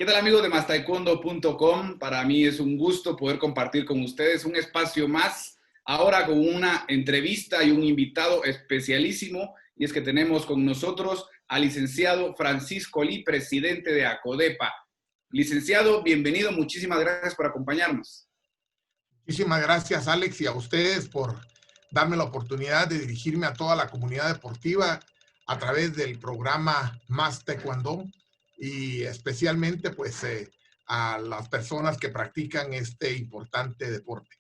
¿Qué tal, amigos de mastaekwondo.com? Para mí es un gusto poder compartir con ustedes un espacio más, ahora con una entrevista y un invitado especialísimo, y es que tenemos con nosotros al licenciado Francisco Lee, presidente de ACODEPA. Licenciado, bienvenido, muchísimas gracias por acompañarnos. Muchísimas gracias, Alex, y a ustedes por darme la oportunidad de dirigirme a toda la comunidad deportiva a través del programa Más Taekwondo y especialmente a las personas que practican este importante deporte.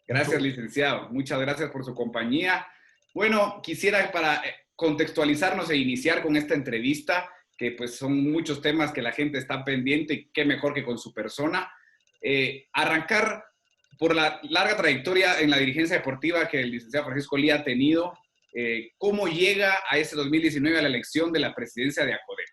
Gracias, licenciado. Muchas gracias por su compañía. Bueno, quisiera para contextualizarnos e iniciar con esta entrevista, que pues son muchos temas que la gente está pendiente y qué mejor que con su persona. Arrancar por la larga trayectoria en la dirigencia deportiva que el licenciado Francisco Lee ha tenido, ¿cómo llega a ese 2019 a la elección de la presidencia de ACODEPA?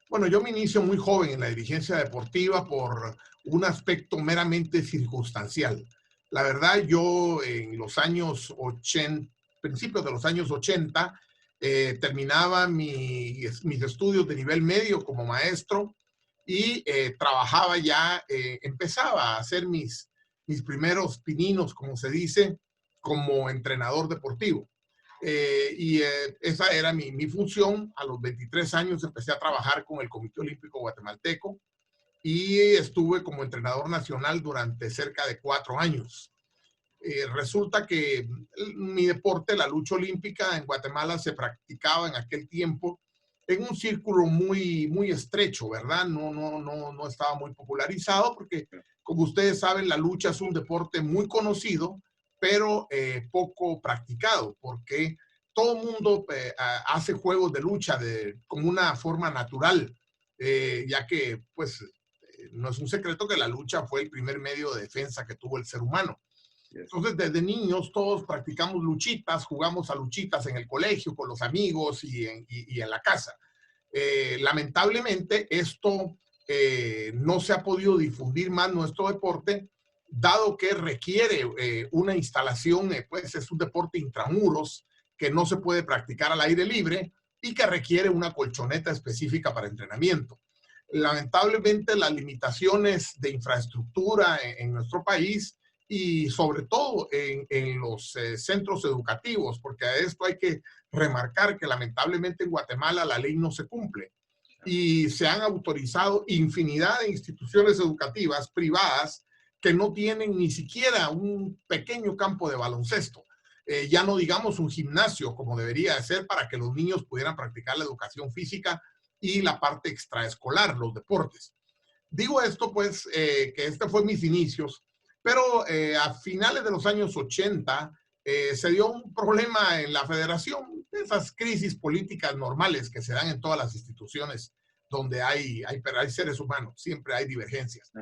Bueno, yo me inicio muy joven en la dirigencia deportiva por un aspecto meramente circunstancial. La verdad, yo en los años 80, principios de los años 80, terminaba mis estudios de nivel medio como maestro y trabajaba ya, empezaba a hacer mis primeros pininos, como se dice, como entrenador deportivo. Esa era mi función. A los 23 años empecé a trabajar con el Comité Olímpico Guatemalteco y estuve como entrenador nacional durante cerca de 4 años. Resulta que mi deporte, la lucha olímpica en Guatemala, se practicaba en aquel tiempo en un círculo muy estrecho, ¿verdad? No estaba muy popularizado porque, como ustedes saben, la lucha es un deporte muy conocido, pero poco practicado, porque todo el mundo hace juegos de lucha como una forma natural, ya que, pues, no es un secreto que la lucha fue el primer medio de defensa que tuvo el ser humano. Entonces, desde niños todos practicamos luchitas, jugamos a luchitas en el colegio con los amigos y en la casa. Lamentablemente, esto no se ha podido difundir más nuestro deporte, dado que requiere una instalación, pues es un deporte intramuros que no se puede practicar al aire libre y que requiere una colchoneta específica para entrenamiento. Lamentablemente, las limitaciones de infraestructura en nuestro país y sobre todo en los centros educativos, porque a esto hay que remarcar que lamentablemente en Guatemala la ley no se cumple y se han autorizado infinidad de instituciones educativas privadas que no tienen ni siquiera un pequeño campo de baloncesto. Ya no digamos un gimnasio como debería de ser para que los niños pudieran practicar la educación física y la parte extraescolar, los deportes. Digo esto pues que este fue mis inicios, pero a finales de los años 80 se dio un problema en la federación, esas crisis políticas normales que se dan en todas las instituciones donde hay seres humanos, siempre hay divergencias.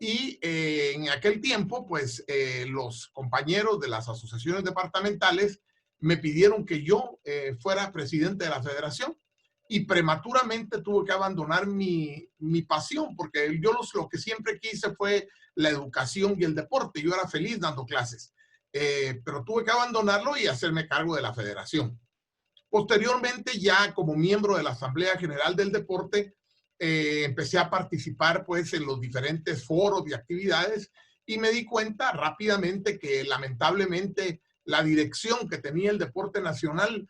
Y en aquel tiempo, pues los compañeros de las asociaciones departamentales me pidieron que yo fuera presidente de la federación y prematuramente tuve que abandonar mi pasión, porque yo lo que siempre quise fue la educación y el deporte. Yo era feliz dando clases, pero tuve que abandonarlo y hacerme cargo de la federación. Posteriormente, ya como miembro de la Asamblea General del Deporte, empecé a participar pues en los diferentes foros y actividades y me di cuenta rápidamente que lamentablemente la dirección que tenía el deporte nacional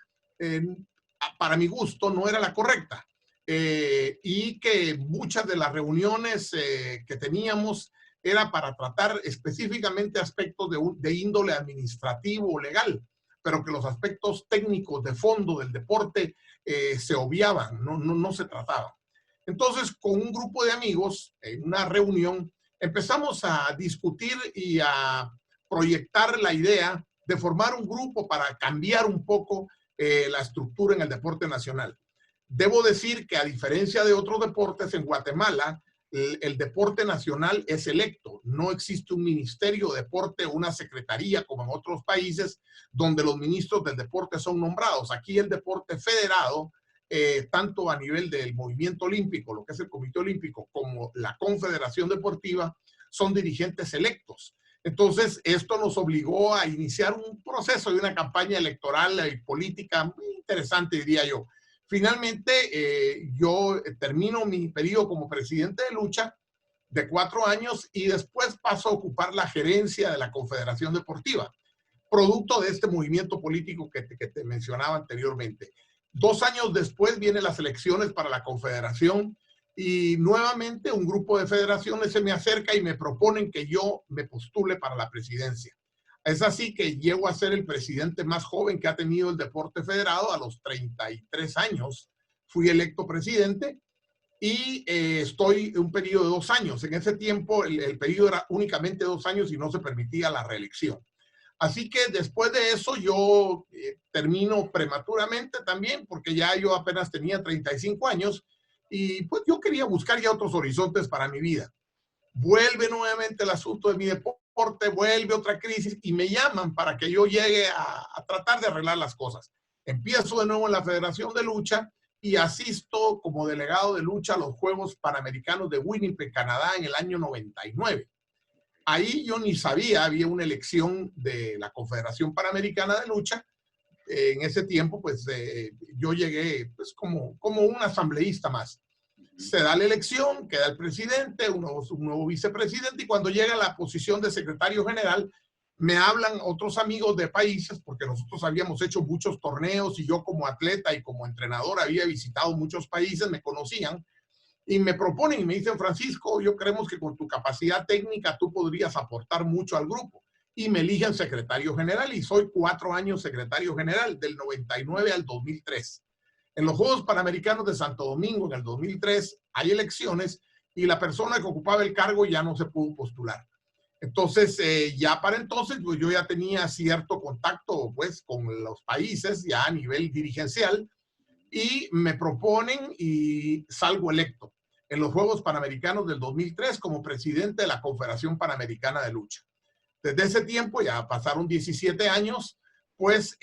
para mi gusto no era la correcta, y que muchas de las reuniones que teníamos era para tratar específicamente aspectos de índole administrativo o legal, pero que los aspectos técnicos de fondo del deporte se obviaban, no se trataban. Entonces, con un grupo de amigos, en una reunión, empezamos a discutir y a proyectar la idea de formar un grupo para cambiar un poco la estructura en el deporte nacional. Debo decir que a diferencia de otros deportes, en Guatemala, el deporte nacional es electo. No existe un ministerio de deporte o una secretaría como en otros países donde los ministros del deporte son nombrados. Aquí el deporte federado, tanto a nivel del movimiento olímpico, lo que es el Comité Olímpico, como la Confederación Deportiva, son dirigentes electos. Entonces, esto nos obligó a iniciar un proceso de una campaña electoral y política muy interesante, diría yo. Finalmente, yo termino mi periodo como presidente de lucha de 4 años y después paso a ocupar la gerencia de la Confederación Deportiva, producto de este movimiento político que te mencionaba anteriormente. 2 años después vienen las elecciones para la Confederación y nuevamente un grupo de federaciones se me acerca y me proponen que yo me postule para la presidencia. Es así que llego a ser el presidente más joven que ha tenido el deporte federado. A los 33 años fui electo presidente y estoy en un periodo de 2 años. En ese tiempo el periodo era únicamente 2 años y no se permitía la reelección. Así que después de eso yo termino prematuramente también, porque ya yo apenas tenía 35 años y pues yo quería buscar ya otros horizontes para mi vida. Vuelve nuevamente el asunto de mi deporte, vuelve otra crisis y me llaman para que yo llegue a tratar de arreglar las cosas. Empiezo de nuevo en la Federación de Lucha y asisto como delegado de lucha a los Juegos Panamericanos de Winnipeg, Canadá, en el año 99. Ahí yo ni sabía, había una elección de la Confederación Panamericana de Lucha. En ese tiempo, pues yo llegué pues, como un asambleísta más. Se da la elección, queda el presidente, un nuevo vicepresidente, y cuando llega a la posición de secretario general, me hablan otros amigos de países, porque nosotros habíamos hecho muchos torneos y yo como atleta y como entrenador había visitado muchos países, me conocían, y me proponen y me dicen, Francisco, yo creemos que con tu capacidad técnica tú podrías aportar mucho al grupo. Y me eligen secretario general y soy 4 años secretario general, del 99 al 2003. En los Juegos Panamericanos de Santo Domingo, en el 2003, hay elecciones y la persona que ocupaba el cargo ya no se pudo postular. Entonces, ya para entonces, pues yo ya tenía cierto contacto pues, con los países ya a nivel dirigencial y me proponen y salgo electo en los Juegos Panamericanos del 2003 como presidente de la Confederación Panamericana de Lucha. Desde ese tiempo, ya pasaron 17 años, pues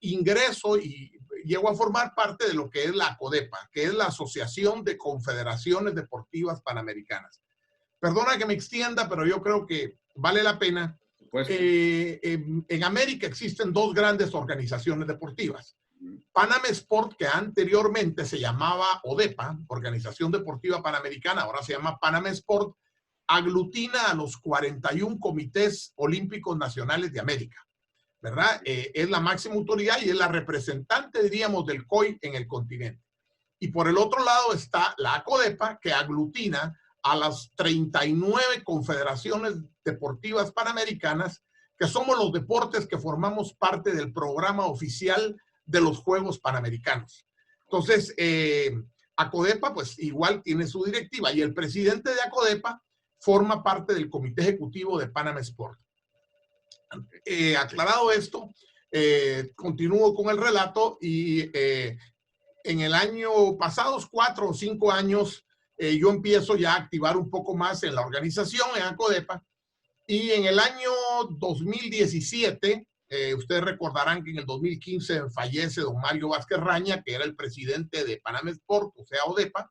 ingreso y llego a formar parte de lo que es la ACODEPA, que es la Asociación de Confederaciones Deportivas Panamericanas. Perdona que me extienda, pero yo creo que vale la pena. Pues, en América existen 2 grandes organizaciones deportivas. Panam Sport, que anteriormente se llamaba ODEPA, Organización Deportiva Panamericana, ahora se llama Panam Sport, aglutina a los 41 comités olímpicos nacionales de América, ¿verdad? Es la máxima autoridad y es la representante, diríamos, del COI en el continente. Y por el otro lado está la ACODEPA, que aglutina a las 39 confederaciones deportivas panamericanas, que somos los deportes que formamos parte del programa oficial de los Juegos Panamericanos. Entonces, ACODEPA, pues igual tiene su directiva y el presidente de ACODEPA forma parte del comité ejecutivo de Panam Sport. Aclarado esto, continúo con el relato y en el año pasados 4 o 5 años, yo empiezo ya a activar un poco más en la organización, en ACODEPA, y en el año 2017, ustedes recordarán que en el 2015 fallece don Mario Vázquez Raña, que era el presidente de Panam Sport, o sea, ODEPA,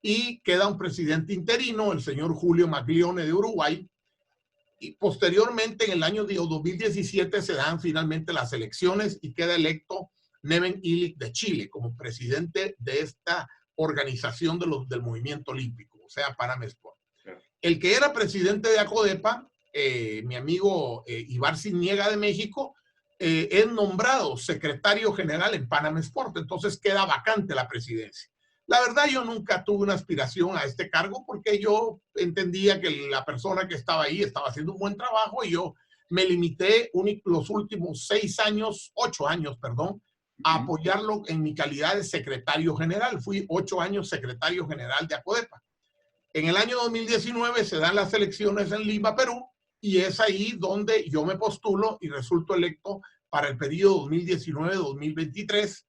y queda un presidente interino, el señor Julio Maglione de Uruguay, y posteriormente en el año 2017 se dan finalmente las elecciones y queda electo Neven Ilic de Chile como presidente de esta organización del movimiento olímpico, o sea, Panam Sport. El que era presidente de ACODEPA, mi amigo Ibar Ziniega de México, es nombrado secretario general en Panam Sport, entonces queda vacante la presidencia. La verdad, yo nunca tuve una aspiración a este cargo porque yo entendía que la persona que estaba ahí estaba haciendo un buen trabajo y yo me limité los últimos 8 años, perdón, a apoyarlo en mi calidad de secretario general. Fui 8 años secretario general de ACODEPA. En el año 2019 se dan las elecciones en Lima, Perú, y es ahí donde yo me postulo y resulto electo para el periodo 2019-2023,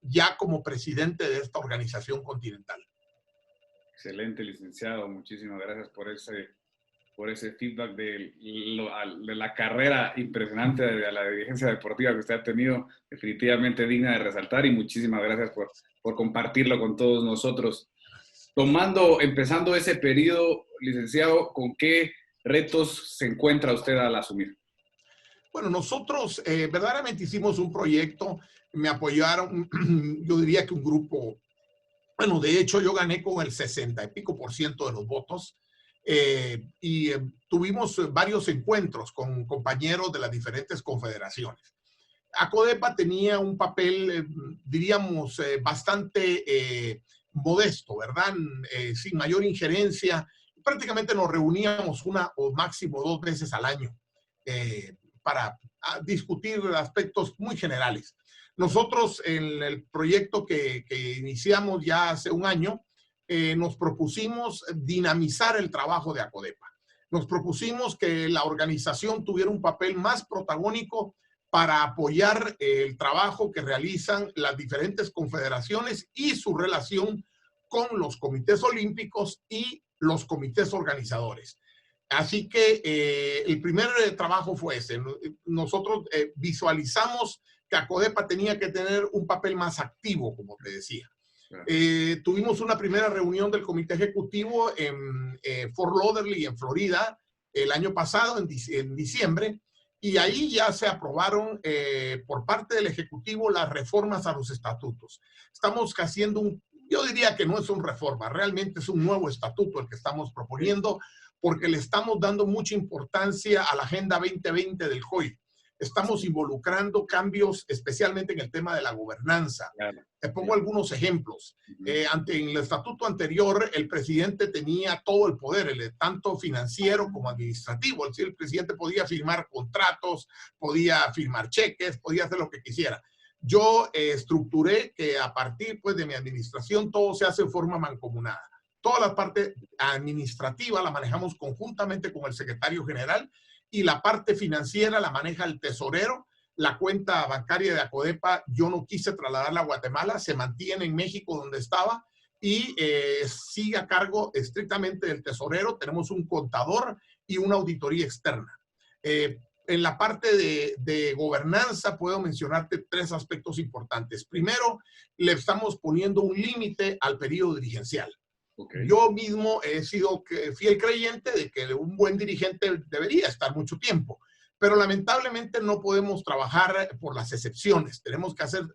ya como presidente de esta organización continental. Excelente, licenciado. Muchísimas gracias por ese feedback de la carrera impresionante de la dirigencia deportiva que usted ha tenido, definitivamente digna de resaltar, y muchísimas gracias por compartirlo con todos nosotros. Empezando ese periodo, licenciado, ¿con qué retos se encuentra usted al asumir? Bueno, nosotros verdaderamente hicimos un proyecto, me apoyaron, yo diría que un grupo, bueno, de hecho yo gané con el 60 y pico por ciento de los votos tuvimos varios encuentros con compañeros de las diferentes confederaciones. Acodepa tenía un papel, diríamos, bastante modesto, ¿verdad? Sin mayor injerencia. Prácticamente nos reuníamos una o máximo 2 veces al año para discutir aspectos muy generales. Nosotros en el proyecto que iniciamos ya hace un año, nos propusimos dinamizar el trabajo de Acodepa. Nos propusimos que la organización tuviera un papel más protagónico para apoyar el trabajo que realizan las diferentes confederaciones y su relación con los comités olímpicos y los comités organizadores. Así que el primer trabajo fue ese. Nosotros visualizamos que Acodepa tenía que tener un papel más activo, como te decía. Tuvimos una primera reunión del comité ejecutivo en Fort Lauderdale, en Florida, el año pasado, en diciembre, y ahí ya se aprobaron por parte del Ejecutivo las reformas a los estatutos. Estamos haciendo yo diría que no es una reforma, realmente es un nuevo estatuto el que estamos proponiendo, porque le estamos dando mucha importancia a la Agenda 2020 del JOI. Estamos involucrando cambios, especialmente en el tema de la gobernanza. Claro. Te pongo algunos ejemplos. En el estatuto anterior, el presidente tenía todo el poder, tanto financiero como administrativo. Es decir, el presidente podía firmar contratos, podía firmar cheques, podía hacer lo que quisiera. Yo estructuré que a partir pues, de mi administración todo se hace en forma mancomunada. Toda la parte administrativa la manejamos conjuntamente con el secretario general y la parte financiera la maneja el tesorero. La cuenta bancaria de Acodepa yo no quise trasladarla a Guatemala, se mantiene en México donde estaba y sigue a cargo estrictamente del tesorero. Tenemos un contador y una auditoría externa. En la parte de gobernanza puedo mencionarte 3 aspectos importantes. Primero, le estamos poniendo un límite al periodo dirigencial. Okay. Yo mismo he sido fiel creyente de que un buen dirigente debería estar mucho tiempo, pero lamentablemente no podemos trabajar por las excepciones. Tenemos que hacer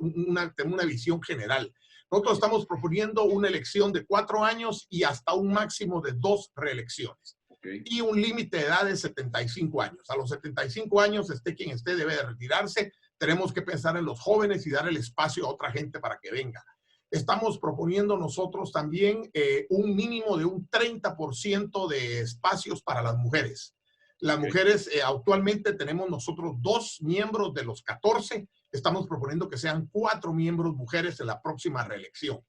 tener una visión general. Nosotros estamos proponiendo una elección de 4 años y hasta un máximo de 2 reelecciones. Okay. Y un límite de edad de 75 años. A los 75 años, esté quien esté, debe de retirarse. Tenemos que pensar en los jóvenes y dar el espacio a otra gente para que venga. Estamos proponiendo nosotros también un mínimo de un 30% de espacios para las mujeres. Las mujeres, actualmente tenemos nosotros 2 miembros de los 14. Estamos proponiendo que sean 4 miembros mujeres en la próxima reelección.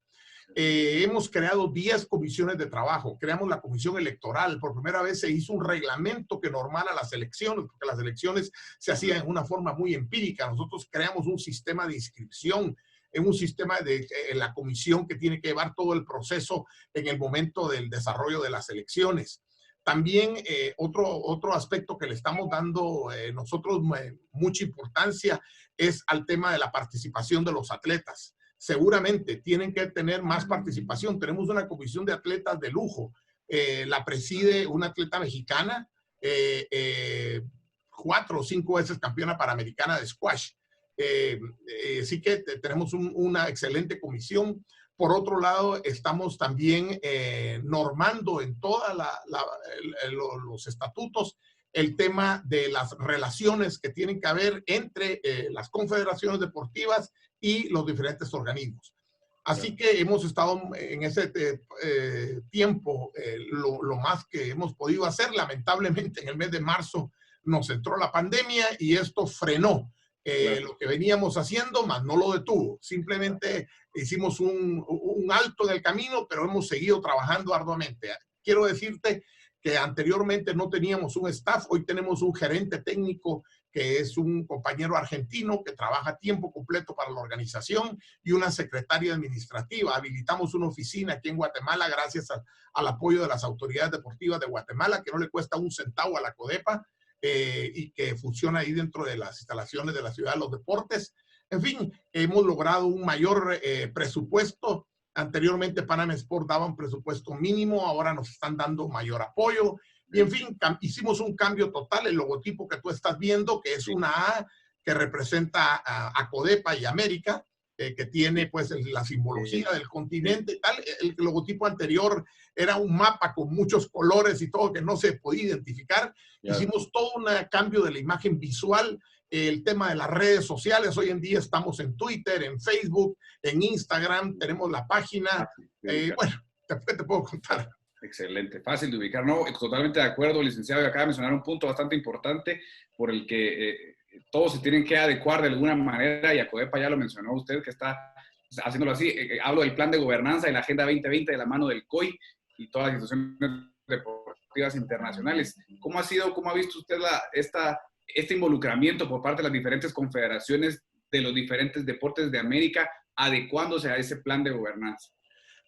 Hemos creado 10 comisiones de trabajo. Creamos la comisión electoral. Por primera vez se hizo un reglamento que normala las elecciones, porque las elecciones se hacían en una forma muy empírica. Nosotros creamos un sistema de inscripción, en un sistema de la comisión que tiene que llevar todo el proceso en el momento del desarrollo de las elecciones. También otro aspecto que le estamos dando nosotros mucha importancia es al tema de la participación de los atletas. Seguramente tienen que tener más participación. Tenemos una comisión de atletas de lujo. La preside una atleta mexicana, 4 o 5 veces campeona panamericana de squash. Así que tenemos una excelente comisión. Por otro lado, estamos también normando en todos los estatutos el tema de las relaciones que tienen que haber entre las confederaciones deportivas y los diferentes organismos. Así que hemos estado en ese tiempo lo más que hemos podido hacer. Lamentablemente, en el mes de marzo nos entró la pandemia y esto frenó lo que veníamos haciendo, más no lo detuvo. Simplemente hicimos un alto en el camino, pero hemos seguido trabajando arduamente. Quiero decirte que anteriormente no teníamos un staff, hoy tenemos un gerente técnico que es un compañero argentino que trabaja a tiempo completo para la organización y una secretaria administrativa. Habilitamos una oficina aquí en Guatemala gracias al apoyo de las autoridades deportivas de Guatemala, que no le cuesta un centavo a la Acodepa. Y que funciona ahí dentro de las instalaciones de la Ciudad de los Deportes. En fin, hemos logrado un mayor presupuesto Anteriormente Panam Sport daba un presupuesto mínimo, ahora nos están dando mayor apoyo. Y en fin, hicimos un cambio total. El logotipo que tú estás viendo, que es una A que representa a Codepa y América, que tiene pues la simbología del continente y tal. El logotipo anterior era un mapa con muchos colores y todo que no se podía identificar. Hicimos todo un cambio de la imagen visual. El tema de las redes sociales, hoy en día estamos en Twitter, en Facebook, en Instagram, tenemos la página. Bueno, te puedo contar. Excelente, fácil de ubicar. No, totalmente de acuerdo, licenciado, y acaba de mencionar un punto bastante importante por el que todos se tienen que adecuar de alguna manera, y a Codepa ya lo mencionó usted, que está haciéndolo así. Hablo del plan de gobernanza y la Agenda 2020 de la mano del COI y todas las instituciones deportivas internacionales. ¿Cómo ha visto usted este involucramiento por parte de las diferentes confederaciones de los diferentes deportes de América adecuándose a ese plan de gobernanza?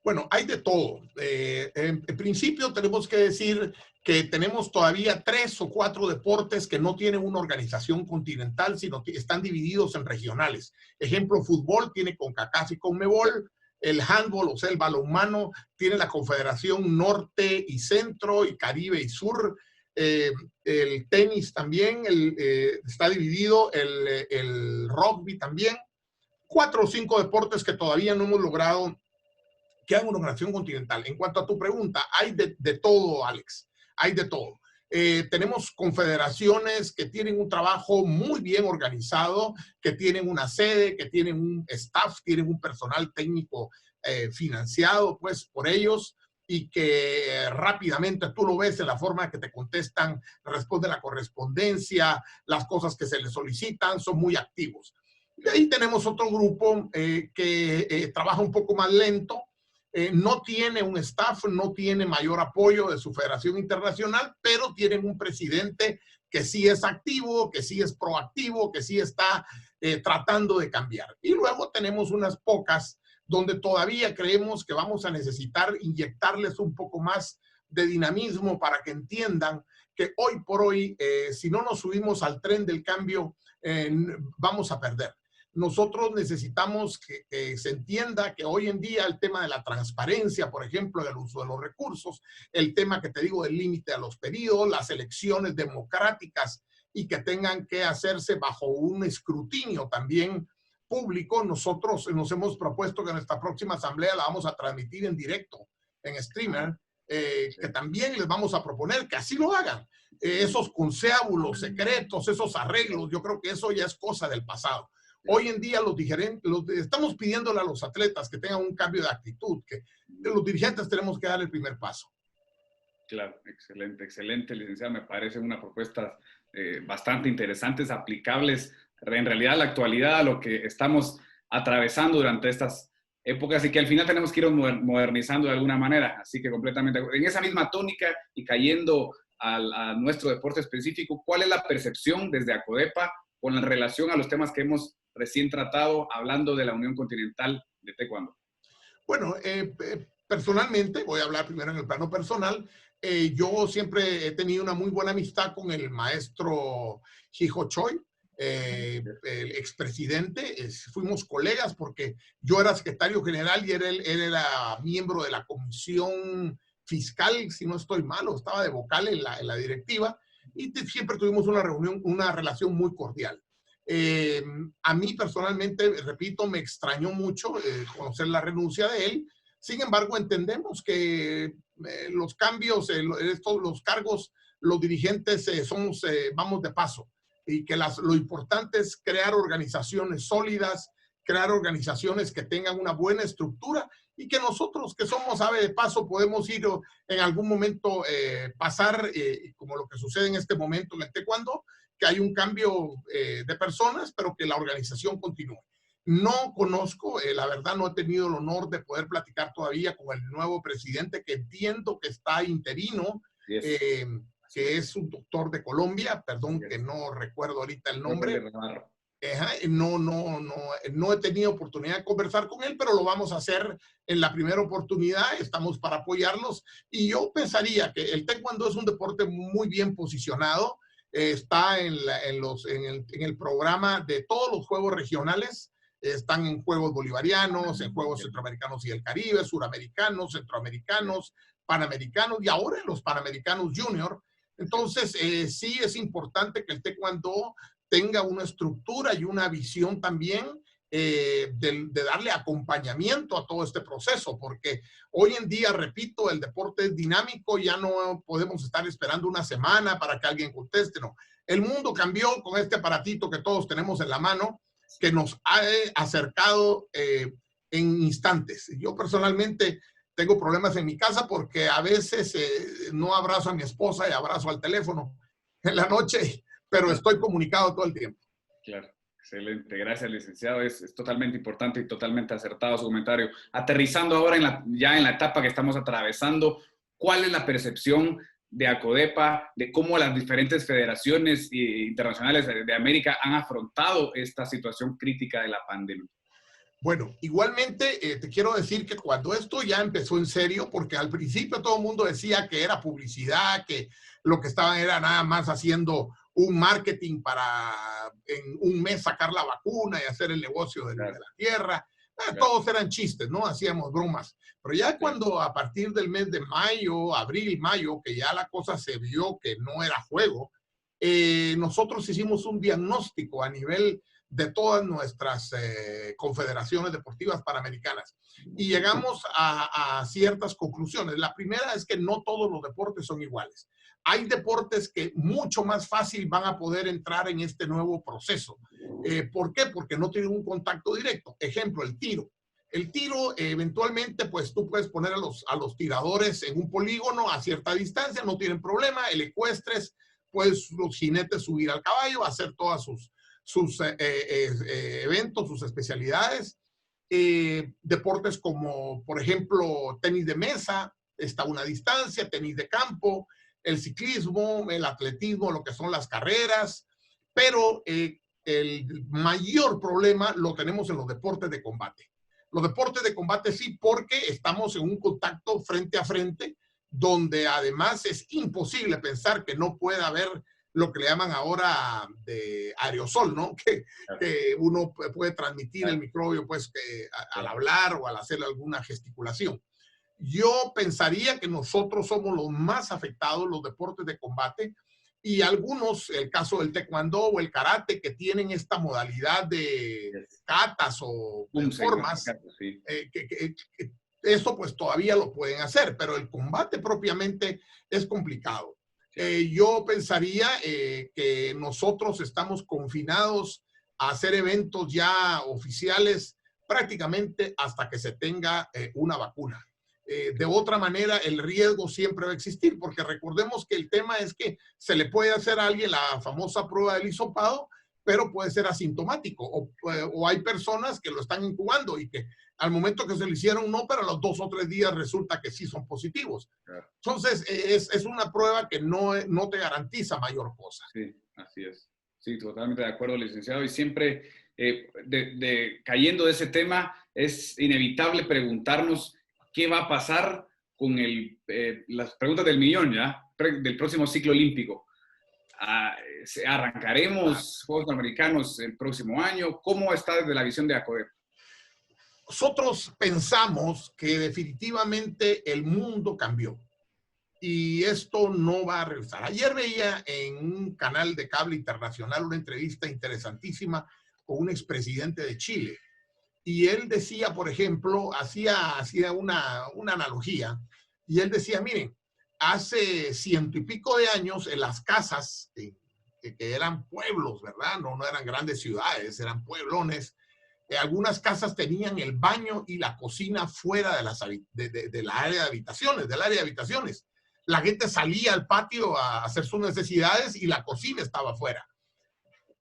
Bueno, hay de todo. En principio tenemos que decir que tenemos todavía 3 o 4 deportes que no tienen una organización continental, sino que están divididos en regionales. Ejemplo, fútbol tiene CONCACAF y CONMEBOL. El handball, o sea, el balonmano, tiene la Confederación Norte y Centro, y Caribe y Sur. El tenis también está dividido, el rugby también. 4 o 5 deportes que todavía no hemos logrado que hagan una organización continental. En cuanto a tu pregunta, hay de todo, Alex, hay de todo. Tenemos confederaciones que tienen un trabajo muy bien organizado, que tienen una sede, que tienen un staff, tienen un personal técnico financiado pues por ellos, y que rápidamente tú lo ves en la forma que te contestan, responden la correspondencia, las cosas que se les solicitan, son muy activos. De ahí tenemos otro grupo que trabaja un poco más lento, no tiene un staff, no tiene mayor apoyo de su federación internacional, pero tienen un presidente que sí es activo, que sí es proactivo, que sí está tratando de cambiar. Y luego tenemos unas pocas donde todavía creemos que vamos a necesitar inyectarles un poco más de dinamismo para que entiendan que hoy por hoy, si no nos subimos al tren del cambio, vamos a perder. Nosotros necesitamos que se entienda que hoy en día el tema de la transparencia, por ejemplo, del uso de los recursos, el tema que te digo del límite a los periodos, las elecciones democráticas y que tengan que hacerse bajo un escrutinio también público. Nosotros nos hemos propuesto que nuestra próxima asamblea la vamos a transmitir en directo, en streamer, que también les vamos a proponer que así lo hagan. Esos concébulos secretos, esos arreglos, yo creo que eso ya es cosa del pasado. Hoy en día estamos pidiéndole a los atletas que tengan un cambio de actitud, que los dirigentes tenemos que dar el primer paso. Claro, excelente, excelente, licenciado. Me parece una propuesta bastante interesantes, aplicables en realidad a la actualidad, a lo que estamos atravesando durante estas épocas y que al final tenemos que ir modernizando de alguna manera. Así que completamente en esa misma tónica y cayendo a nuestro deporte específico, ¿cuál es la percepción desde ACODEPA con relación a los temas que hemos recién tratado, hablando de la Unión Continental de Taekwondo? Bueno, personalmente, voy a hablar primero en el plano personal, yo siempre he tenido una muy buena amistad con el maestro Hijo Choi, el expresidente. Fuimos colegas porque yo era secretario general y él era miembro de la comisión fiscal, si no estoy mal, o estaba de vocal en la directiva, y siempre tuvimos una relación muy cordial. A mí personalmente, repito, me extrañó mucho conocer la renuncia de él. Sin embargo, entendemos que los cambios, los cargos, los dirigentes vamos de paso, y que lo importante es crear organizaciones sólidas, crear organizaciones que tengan una buena estructura, y que nosotros que somos ave de paso podemos ir en algún momento pasar, como lo que sucede en este momento en el taekwondo, que hay un cambio de personas, pero que la organización continúe. No conozco, la verdad no he tenido el honor de poder platicar todavía con el nuevo presidente, que entiendo que está interino, que es un doctor de Colombia, perdón que no recuerdo ahorita el nombre. No he tenido oportunidad de conversar con él, pero lo vamos a hacer en la primera oportunidad. Estamos para apoyarlos, y yo pensaría que el taekwondo es un deporte muy bien posicionado. Está en el programa de todos los juegos regionales. están en Juegos Bolivarianos, en Juegos Centroamericanos y del Caribe, Suramericanos, Centroamericanos, Panamericanos y ahora en los Panamericanos Junior. Entonces, sí es importante que el taekwondo tenga una estructura y una visión también de darle acompañamiento a todo este proceso, porque hoy en día, repito, el deporte es dinámico, ya no podemos estar esperando una semana para que alguien conteste, no. El mundo cambió con este aparatito que todos tenemos en la mano, que nos ha acercado en instantes. Yo personalmente tengo problemas en mi casa porque a veces no abrazo a mi esposa y abrazo al teléfono en la noche, pero estoy comunicado todo el tiempo. Claro, excelente. Gracias, licenciado. Es totalmente importante y totalmente acertado su comentario. Aterrizando ahora ya en la etapa que estamos atravesando, ¿cuál es la percepción de ACODEPA, de cómo las diferentes federaciones internacionales de América han afrontado esta situación crítica de la pandemia? Bueno, igualmente te quiero decir que cuando esto ya empezó en serio, porque al principio todo el mundo decía que era publicidad, que lo que estaban era nada más haciendo un marketing para en un mes sacar la vacuna y hacer el negocio de la tierra. Todos eran chistes, ¿no? Hacíamos bromas. Pero ya cuando a partir del mes de mayo, abril, mayo, que ya la cosa se vio que no era juego, nosotros hicimos un diagnóstico a nivel de todas nuestras confederaciones deportivas panamericanas y llegamos a ciertas conclusiones. La primera es que no todos los deportes son iguales. Hay deportes que mucho más fácil van a poder entrar en este nuevo proceso. ¿Por qué? Porque no tienen un contacto directo. Ejemplo, el tiro. El tiro, eventualmente, pues tú puedes poner a los tiradores en un polígono a cierta distancia, no tienen problema. El ecuestres, pues los jinetes subir al caballo, hacer todas sus eventos, sus especialidades. Deportes como, por ejemplo, tenis de mesa, está a una distancia, tenis de campo, el ciclismo, el atletismo, lo que son las carreras, pero el mayor problema lo tenemos en los deportes de combate. Los deportes de combate sí, porque estamos en un contacto frente a frente, donde además es imposible pensar que no pueda haber lo que le llaman ahora de aerosol, ¿no? Que uno puede transmitir el microbio pues, al hablar o al hacer alguna gesticulación. Yo pensaría que nosotros somos los más afectados, los deportes de combate, y algunos, el caso del taekwondo o el karate, que tienen esta modalidad de katas o formas, que eso pues todavía lo pueden hacer, pero el combate propiamente es complicado. Yo pensaría que nosotros estamos confinados a hacer eventos ya oficiales prácticamente hasta que se tenga una vacuna. De otra manera, el riesgo siempre va a existir, porque recordemos que el tema es que se le puede hacer a alguien la famosa prueba del hisopado, pero puede ser asintomático, o hay personas que lo están incubando y que al momento que se lo hicieron no, pero a los 2 o 3 días resulta que sí son positivos. Claro. Entonces, es una prueba que no te garantiza mayor cosa. Sí, así es. Sí, totalmente de acuerdo, licenciado. Y siempre, cayendo de ese tema, es inevitable preguntarnos qué va a pasar con las preguntas del millón, ¿ya? Del próximo ciclo olímpico. ¿Arrancaremos Juegos Panamericanos el próximo año? ¿Cómo está desde la visión de ACODEPA? Nosotros pensamos que definitivamente el mundo cambió y esto no va a regresar. Ayer veía en un canal de cable internacional una entrevista interesantísima con un expresidente de Chile y él decía, por ejemplo, hacía una analogía y él decía, miren, hace 100 y pico de años en las casas, que eran pueblos, ¿verdad? No eran grandes ciudades, eran pueblones. Algunas casas tenían el baño y la cocina fuera de la área de habitaciones, del área de habitaciones. La gente salía al patio a hacer sus necesidades y la cocina estaba afuera.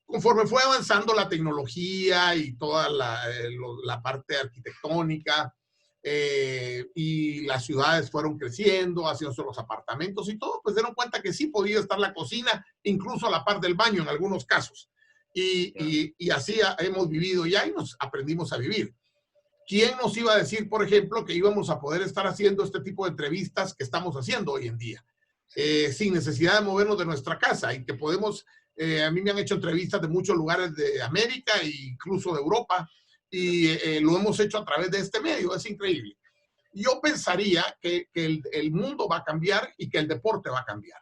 Conforme fue avanzando la tecnología y toda la parte arquitectónica y las ciudades fueron creciendo, haciéndose los apartamentos y todo, pues dieron cuenta que sí podía estar la cocina, incluso a la par del baño en algunos casos. Y así hemos vivido ya y nos aprendimos a vivir. ¿Quién nos iba a decir, por ejemplo, que íbamos a poder estar haciendo este tipo de entrevistas que estamos haciendo hoy en día? Sin necesidad de movernos de nuestra casa y que podemos, a mí me han hecho entrevistas de muchos lugares de América e incluso de Europa y lo hemos hecho a través de este medio, es increíble. Yo pensaría que el mundo va a cambiar y que el deporte va a cambiar,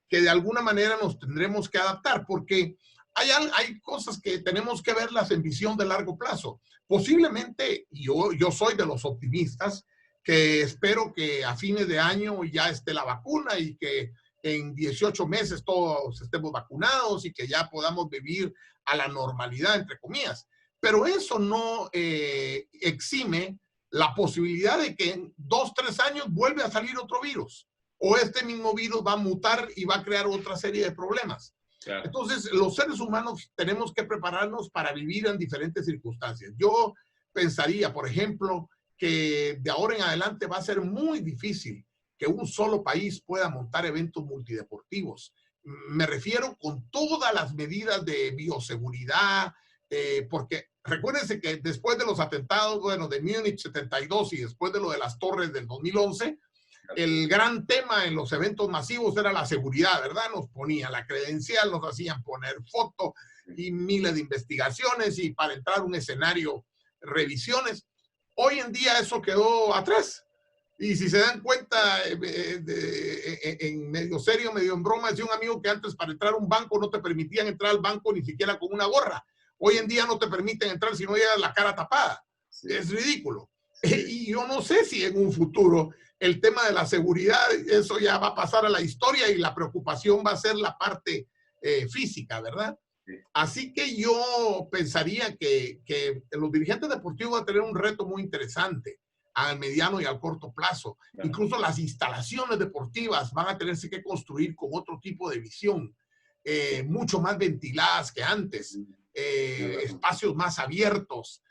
que de alguna manera nos tendremos que adaptar, porque hay cosas que tenemos que verlas en visión de largo plazo. Posiblemente, yo soy de los optimistas, que espero que a fines de año ya esté la vacuna y que en 18 meses todos estemos vacunados y que ya podamos vivir a la normalidad, entre comillas. Pero eso no exime la posibilidad de que en 2, 3 años vuelve a salir otro virus, o este mismo virus va a mutar y va a crear otra serie de problemas. Claro. Entonces, los seres humanos tenemos que prepararnos para vivir en diferentes circunstancias. Yo pensaría, por ejemplo, que de ahora en adelante va a ser muy difícil que un solo país pueda montar eventos multideportivos. Me refiero con todas las medidas de bioseguridad, porque recuérdense que después de los atentados, bueno, de Múnich 72 y después de lo de las torres del 2011, el gran tema en los eventos masivos era la seguridad, ¿verdad? Nos ponían la credencial, nos hacían poner foto y miles de investigaciones y para entrar a un escenario, revisiones. Hoy en día eso quedó atrás. Y si se dan cuenta, en medio serio, medio en broma, decía un amigo que antes para entrar a un banco no te permitían entrar al banco ni siquiera con una gorra. Hoy en día no te permiten entrar si no llevas la cara tapada. Sí. Es ridículo. Sí. Y yo no sé si en un futuro el tema de la seguridad, eso ya va a pasar a la historia y la preocupación va a ser la parte física, ¿verdad? Sí. Así que yo pensaría que los dirigentes deportivos van a tener un reto muy interesante al mediano y al corto plazo. Claro. Incluso las instalaciones deportivas van a tenerse que construir con otro tipo de visión, mucho más ventiladas que antes, espacios más abiertos,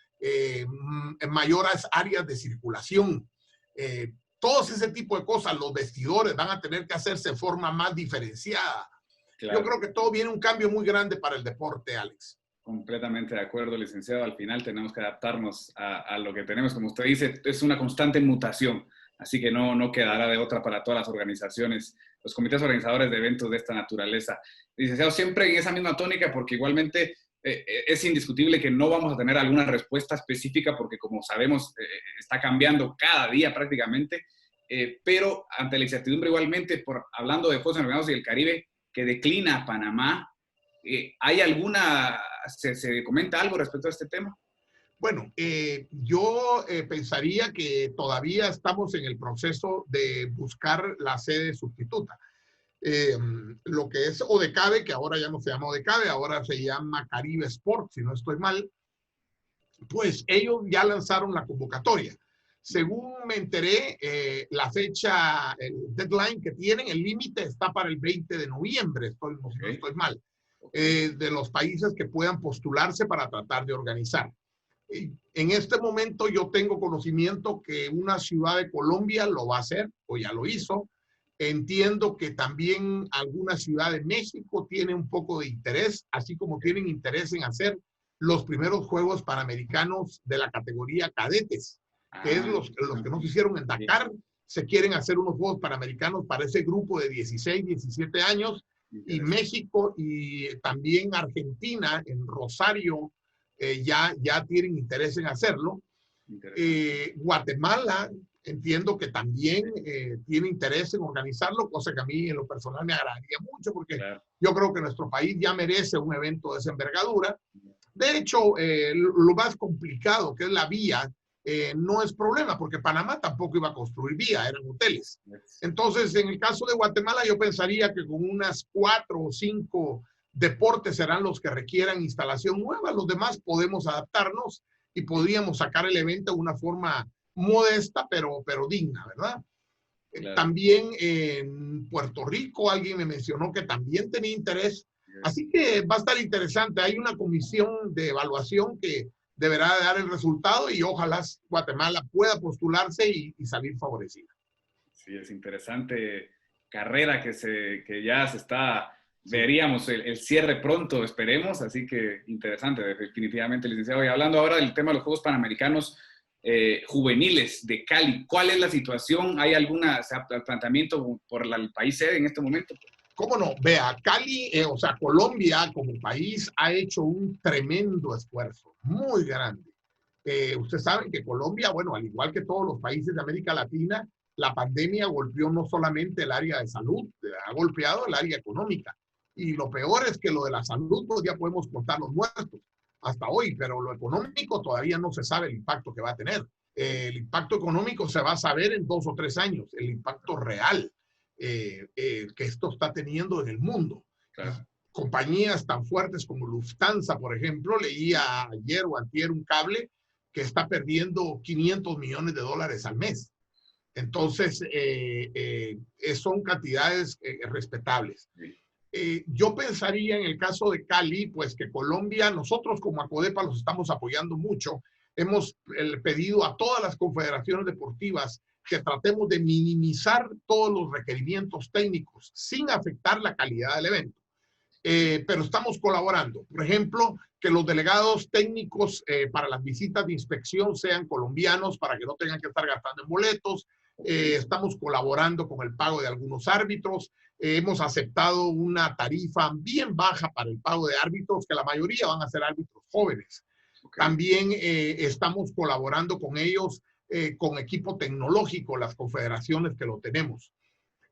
mayores áreas de circulación, todos ese tipo de cosas. Los vestidores van a tener que hacerse de forma más diferenciada. Claro. Yo creo que todo viene un cambio muy grande para el deporte, Alex. Completamente de acuerdo, licenciado. Al final tenemos que adaptarnos a lo que tenemos. Como usted dice, es una constante mutación, así que no quedará de otra para todas las organizaciones, los comités organizadores de eventos de esta naturaleza. Licenciado, siempre en esa misma tónica, porque igualmente es indiscutible que no vamos a tener alguna respuesta específica, porque como sabemos, está cambiando cada día prácticamente, pero ante la incertidumbre igualmente, hablando de Juegos Panamericanos y el Caribe, que declina Panamá, ¿hay alguna, se comenta algo respecto a este tema? Bueno, yo pensaría que todavía estamos en el proceso de buscar la sede sustituta. Lo que es ODECABE, que ahora ya no se llama ODECABE, ahora se llama Caribe Sport, si no estoy mal, pues ellos ya lanzaron la convocatoria. Según me enteré, la fecha, el deadline que tienen, el límite está para el 20 de noviembre, no estoy mal. De los países que puedan postularse para tratar de organizar. En este momento yo tengo conocimiento que una ciudad de Colombia lo va a hacer, o ya lo hizo. Entiendo que también alguna ciudad de México tiene un poco de interés, así como tienen interés en hacer los primeros Juegos Panamericanos de la categoría cadetes, que es los que no se hicieron en Dakar. Se quieren hacer unos Juegos Panamericanos para ese grupo de 16, 17 años, y México y también Argentina, en Rosario, ya tienen interés en hacerlo. Guatemala, entiendo que también tiene interés en organizarlo, cosa que a mí en lo personal me agradaría mucho, porque claro, yo creo que nuestro país ya merece un evento de esa envergadura. De hecho, lo más complicado, que es la vía, no es problema, porque Panamá tampoco iba a construir vía, eran hoteles. Entonces, en el caso de Guatemala, yo pensaría que con unas 4 o 5 deportes serán los que requieran instalación nueva. Los demás podemos adaptarnos y podríamos sacar el evento de una forma modesta, pero digna, ¿verdad? Claro. También en Puerto Rico alguien me mencionó que también tenía interés. Así que va a estar interesante. Hay una comisión de evaluación que deberá dar el resultado y ojalá Guatemala pueda postularse y salir favorecida. Sí, es interesante carrera que ya se está, sí, veríamos el cierre pronto, esperemos, así que interesante, definitivamente, licenciado. Y hablando ahora del tema de los Juegos Panamericanos juveniles de Cali, ¿cuál es la situación? ¿Hay alguna planteamiento por el país sede en este momento? ¿Cómo no? Vea, Cali, o sea, Colombia como país ha hecho un tremendo esfuerzo, muy grande. Ustedes saben que Colombia, bueno, al igual que todos los países de América Latina, la pandemia golpeó no solamente el área de salud, ha golpeado el área económica. Y lo peor es que lo de la salud, pues ya podemos contar los muertos hasta hoy, pero lo económico todavía no se sabe el impacto que va a tener. El impacto económico se va a saber en 2 o 3 años, el impacto real que esto está teniendo en el mundo. Claro. Compañías tan fuertes como Lufthansa, por ejemplo, leía ayer o antier un cable que está perdiendo $500 millones al mes. Entonces, son cantidades respetables. Yo pensaría en el caso de Cali, pues que Colombia, nosotros como Acodepa los estamos apoyando mucho. Hemos pedido a todas las confederaciones deportivas que tratemos de minimizar todos los requerimientos técnicos sin afectar la calidad del evento. Pero estamos colaborando. Por ejemplo, que los delegados técnicos para las visitas de inspección sean colombianos para que no tengan que estar gastando en boletos. Estamos colaborando con el pago de algunos árbitros. Hemos aceptado una tarifa bien baja para el pago de árbitros, que la mayoría van a ser árbitros jóvenes. Okay. También estamos colaborando con ellos con equipo tecnológico, las confederaciones que lo tenemos.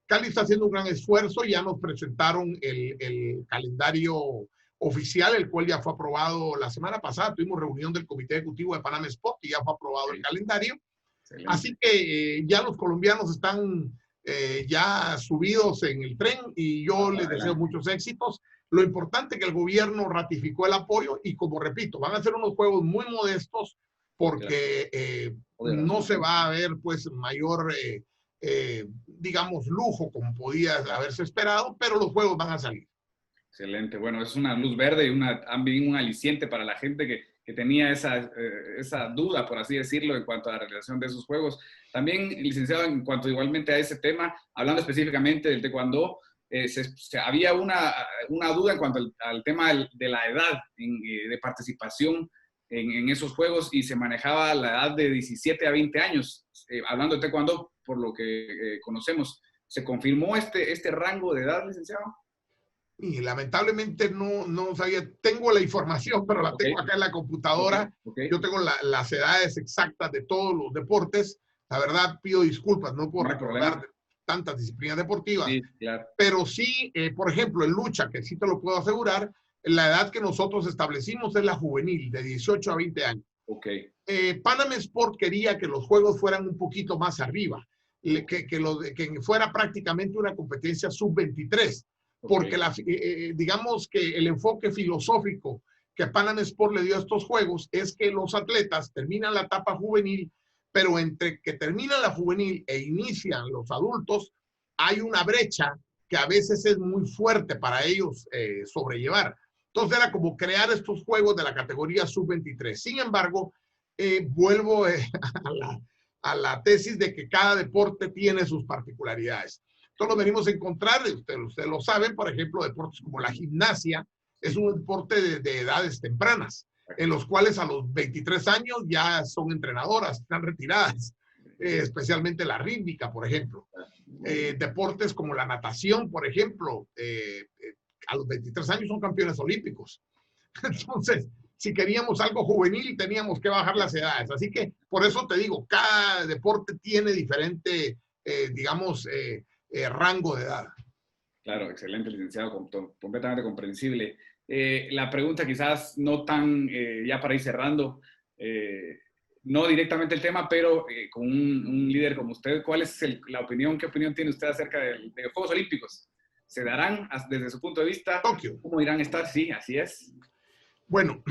Cali está haciendo un gran esfuerzo, ya nos presentaron el calendario oficial, el cual ya fue aprobado la semana pasada. Tuvimos reunión del Comité Ejecutivo de Panam Sport y ya fue aprobado el calendario. Excelente. Así que ya los colombianos están ya subidos en el tren y yo les deseo muchos éxitos. Lo importante es que el gobierno ratificó el apoyo y, como repito, van a ser unos juegos muy modestos porque no se va a ver pues mayor... digamos, lujo como podía haberse esperado, pero los juegos van a salir. Excelente. Bueno, es una luz verde y un aliciente para la gente que tenía esa duda, por así decirlo, en cuanto a la realización de esos juegos. También, licenciado, en cuanto igualmente a ese tema, hablando específicamente del taekwondo, había una duda en cuanto al tema de la edad de participación en esos juegos y se manejaba la edad de 17 a 20 años. Hablando de taekwondo, por lo que conocemos, ¿se confirmó este rango de edad, licenciado? Y lamentablemente no sabía, tengo la información, pero la tengo acá en la computadora. Yo tengo las edades exactas de todos los deportes. La verdad, pido disculpas, no puedo recordar tantas disciplinas deportivas. Sí, claro. Pero sí, por ejemplo, en lucha, que sí te lo puedo asegurar, la edad que nosotros establecimos es la juvenil, de 18 a 20 años. Okay. Panam Sport quería que los juegos fueran un poquito más arriba, que fuera prácticamente una competencia sub-23. Porque digamos que el enfoque filosófico que Panam Sport le dio a estos juegos es que los atletas terminan la etapa juvenil, pero entre que terminan la juvenil e inician los adultos, hay una brecha que a veces es muy fuerte para ellos sobrellevar. Entonces era como crear estos juegos de la categoría sub-23. Sin embargo, vuelvo a la tesis de que cada deporte tiene sus particularidades. Entonces lo venimos a encontrar, ustedes lo saben, por ejemplo, deportes como la gimnasia, es un deporte de edades tempranas, en los cuales a los 23 años ya son entrenadoras, están retiradas, especialmente la rítmica, por ejemplo. Deportes como la natación, por ejemplo, a los 23 años son campeones olímpicos. Entonces, si queríamos algo juvenil, teníamos que bajar las edades. Así que, por eso te digo, cada deporte tiene diferente, digamos, rango de edad. Claro, excelente, licenciado, completamente comprensible. La pregunta quizás no tan, ya para ir cerrando, no directamente el tema, pero con un líder como usted, ¿cuál es la opinión, qué opinión tiene usted acerca de los Juegos Olímpicos? ¿Se darán desde su punto de vista? Tokio. ¿Cómo irán a estar? Sí, así es. Bueno,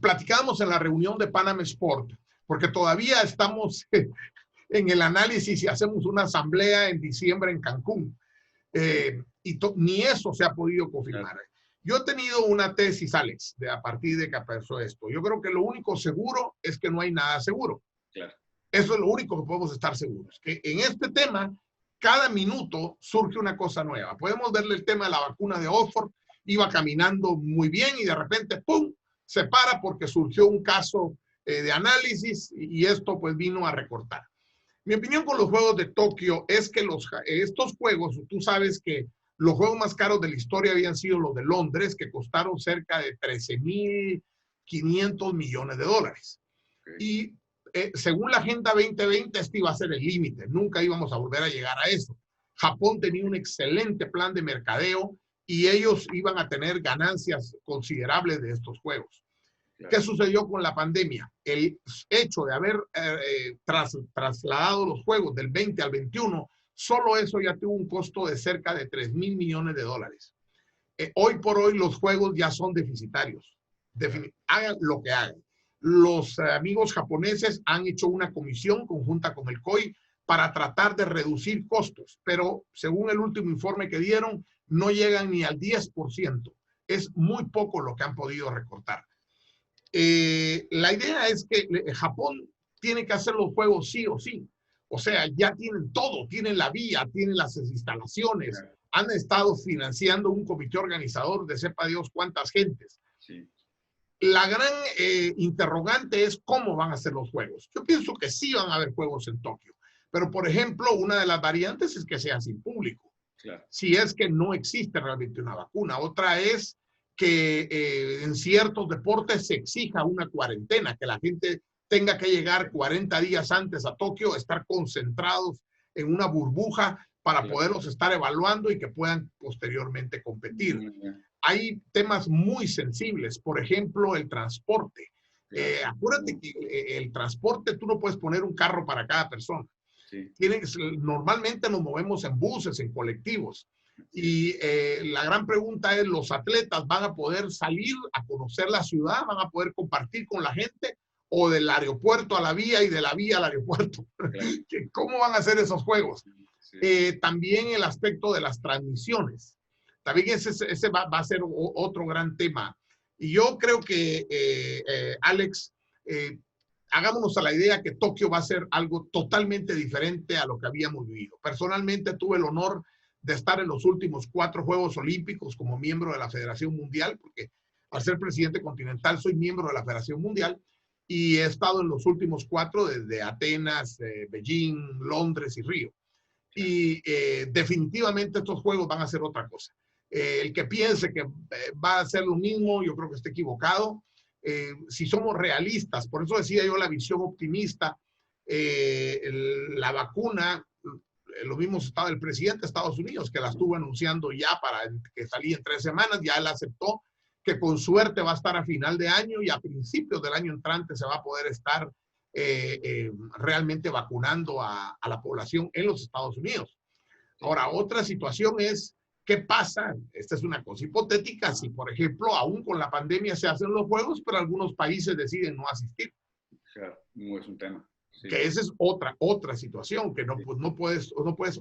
platicábamos en la reunión de Panam Sport, porque todavía estamos en el análisis y hacemos una asamblea en diciembre en Cancún. Y ni eso se ha podido confirmar. Yo he tenido una tesis, Alex, a partir de que pasó esto. Yo creo que lo único seguro es que no hay nada seguro. Claro. Eso es lo único que podemos estar seguros. Que en este tema, cada minuto surge una cosa nueva. Podemos verle el tema de la vacuna de Oxford, iba caminando muy bien y de repente, ¡pum!, se para porque surgió un caso de análisis y esto pues vino a recortar. Mi opinión con los Juegos de Tokio es que estos juegos, tú sabes que los juegos más caros de la historia habían sido los de Londres, que costaron cerca de $13.500 millones. Y según la Agenda 2020, este iba a ser el límite. Nunca íbamos a volver a llegar a eso. Japón tenía un excelente plan de mercadeo y ellos iban a tener ganancias considerables de estos juegos. ¿Qué sucedió con la pandemia? El hecho de haber trasladado los juegos del 20 al 21, solo eso ya tuvo un costo de cerca de $3,000 millones. Hoy por hoy los juegos ya son deficitarios. Hagan lo que hagan. Los amigos japoneses han hecho una comisión conjunta con el COI para tratar de reducir costos, pero según el último informe que dieron, no llegan ni al 10%. Es muy poco lo que han podido recortar. La idea es que Japón tiene que hacer los juegos sí o sí. O sea, ya tienen todo, tienen la vía, tienen las instalaciones, han estado financiando un comité organizador de sepa Dios cuántas gentes. Sí. La gran interrogante es cómo van a ser los juegos. Yo pienso que sí van a haber juegos en Tokio, pero por ejemplo, una de las variantes es que sea sin público. Claro. Si es que no existe realmente una vacuna. Otra es que en ciertos deportes se exija una cuarentena, que la gente tenga que llegar 40 días antes a Tokio, estar concentrados en una burbuja para poderlos estar evaluando y que puedan posteriormente competir. Hay temas muy sensibles, por ejemplo, el transporte. Acuérdate que el transporte, tú no puedes poner un carro para cada persona. Sí. Normalmente nos movemos en buses, en colectivos. Y la gran pregunta es, ¿los atletas van a poder salir a conocer la ciudad? ¿Van a poder compartir con la gente? ¿O del aeropuerto a la vía y de la vía al aeropuerto? Claro. ¿Cómo van a hacer esos juegos? Sí. También el aspecto de las transmisiones. También ese va a ser otro gran tema. Y yo creo que, Alex, hagámonos a la idea que Tokio va a ser algo totalmente diferente a lo que habíamos vivido. Personalmente tuve el honor de estar en los últimos 4 Juegos Olímpicos como miembro de la Federación Mundial, porque al ser presidente continental soy miembro de la Federación Mundial, y he estado en los últimos 4 desde Atenas, Beijing, Londres y Río. Y definitivamente estos Juegos van a ser otra cosa. El que piense que va a ser lo mismo, yo creo que está equivocado. Si somos realistas, por eso decía yo la visión optimista, la vacuna, lo mismo estaba el presidente de Estados Unidos, que la estuvo anunciando ya para que salía en 3 semanas, ya él aceptó que con suerte va a estar a final de año y a principios del año entrante se va a poder estar realmente vacunando a la población en los Estados Unidos. Ahora, otra situación es, ¿qué pasa? Esta es una cosa hipotética, si por ejemplo, aún con la pandemia se hacen los juegos, pero algunos países deciden no asistir. Claro, no es un tema. Sí. Que esa es otra situación, que no, pues no puedes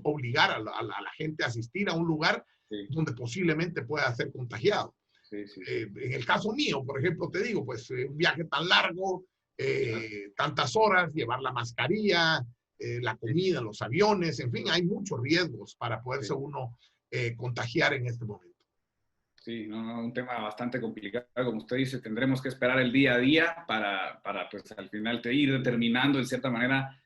obligar a la gente a asistir a un lugar donde posiblemente pueda ser contagiado. En el caso mío, por ejemplo, te digo, pues un viaje tan largo, tantas horas, llevar la mascarilla, la comida, los aviones, en fin, hay muchos riesgos para poderse uno contagiar en este momento. Sí, un tema bastante complicado, como usted dice, tendremos que esperar el día a día para pues al final ir determinando en cierta manera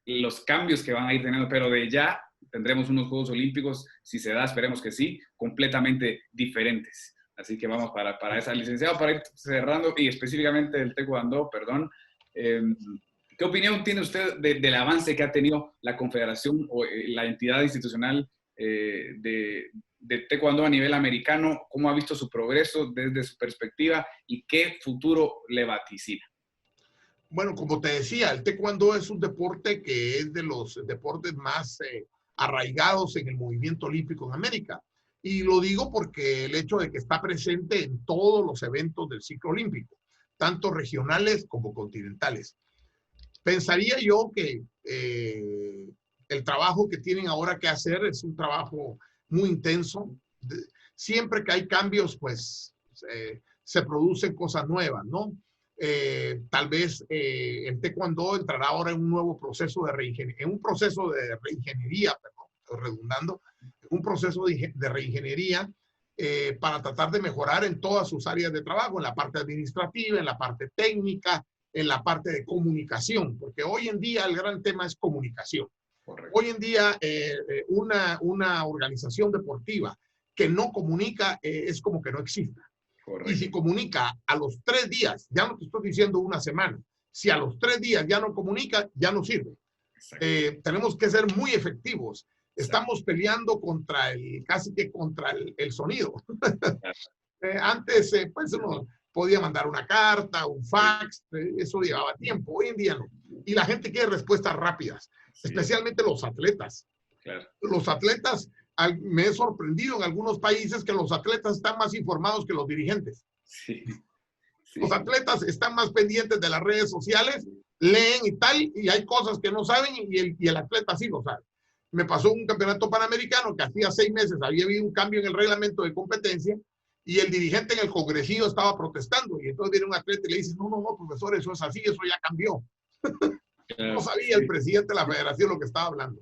los cambios que van a ir teniendo, pero de ya tendremos unos Juegos Olímpicos, si se da, esperemos que sí, completamente diferentes. Así que vamos para esa, licenciado, para ir cerrando, y específicamente el taekwondo, perdón. ¿Qué opinión tiene usted del avance que ha tenido la confederación o la entidad institucional de taekwondo a nivel americano? ¿Cómo ha visto su progreso desde su perspectiva y qué futuro le vaticina? Bueno, como te decía, el taekwondo es un deporte que es de los deportes más arraigados en el movimiento olímpico en América. Y lo digo porque el hecho de que está presente en todos los eventos del ciclo olímpico, tanto regionales como continentales. Pensaría yo que el trabajo que tienen ahora que hacer es un trabajo muy intenso. Siempre que hay cambios, pues se producen cosas nuevas, ¿no? Tal vez el taekwondo entrará ahora en un nuevo proceso de reingeniería, perdón, redundando, un proceso de reingeniería para tratar de mejorar en todas sus áreas de trabajo, en la parte administrativa, en la parte técnica, en la parte de comunicación, porque hoy en día el gran tema es comunicación. Correcto. Hoy en día una organización deportiva que no comunica es como que no exista. Correcto. Y si comunica a los 3 días, ya no te estoy diciendo una semana, Si a los 3 días ya no comunica, ya no sirve. Tenemos que ser muy efectivos. Estamos peleando contra casi que contra el sonido. Antes, pues uno podía mandar una carta, un fax, eso llevaba tiempo. Hoy en día no. Y la gente quiere respuestas rápidas, especialmente los atletas. Los atletas, me he sorprendido en algunos países que los atletas están más informados que los dirigentes. Los atletas están más pendientes de las redes sociales, leen y tal, y hay cosas que no saben y el atleta sí lo sabe. Me pasó un campeonato panamericano que hacía 6 meses había habido un cambio en el reglamento de competencia y el dirigente en el congresillo estaba protestando. Y entonces viene un atleta y le dice, no, profesor, eso es así, eso ya cambió. No sabía el presidente de la federación lo que estaba hablando.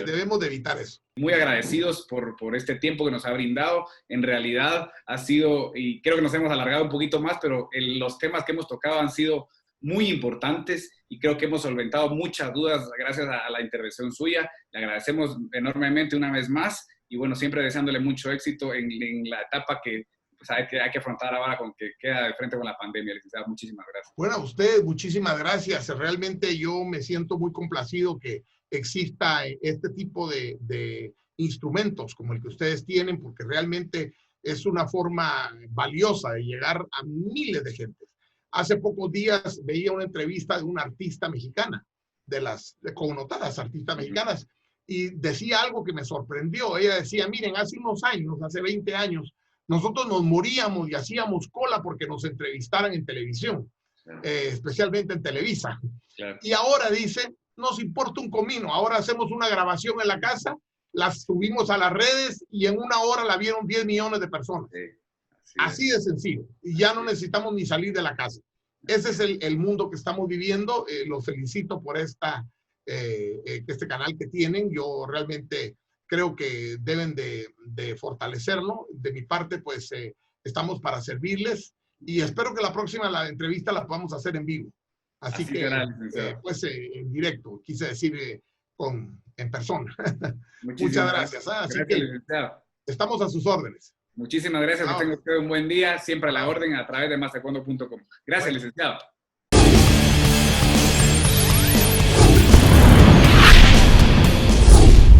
Debemos de evitar eso. Muy agradecidos por este tiempo que nos ha brindado. En realidad ha sido, y creo que nos hemos alargado un poquito más, pero los temas que hemos tocado han sido muy importantes y creo que hemos solventado muchas dudas gracias a la intervención suya. Le agradecemos enormemente una vez más y bueno, siempre deseándole mucho éxito en la etapa que pues hay que afrontar ahora con que queda de frente con la pandemia, licenciado. Muchísimas gracias. Bueno, a usted, muchísimas gracias. Realmente yo me siento muy complacido que exista este tipo de instrumentos como el que ustedes tienen, porque realmente es una forma valiosa de llegar a miles de gente. Hace pocos días veía una entrevista de una artista mexicana, de las connotadas artistas mexicanas, y decía algo que me sorprendió. Ella decía, miren, hace unos años, hace 20 años, nosotros nos moríamos y hacíamos cola porque nos entrevistaran en televisión, especialmente en Televisa. Y ahora dice, nos importa un comino, ahora hacemos una grabación en la casa, la subimos a las redes y en 1 hora la vieron 10 millones de personas. Así de sencillo. Y ya no necesitamos ni salir de la casa. Ese es el mundo que estamos viviendo. Los felicito por este canal que tienen. Yo realmente creo que deben de fortalecerlo. De mi parte, pues estamos para servirles. Y espero que la próxima entrevista la podamos hacer en vivo. Así que, pues en directo, quise decir en persona. Muchas gracias. Así que estamos a sus órdenes. Muchísimas gracias, que tenga usted un buen día, siempre a la orden a través de mastaekwondo.com. Gracias, licenciado.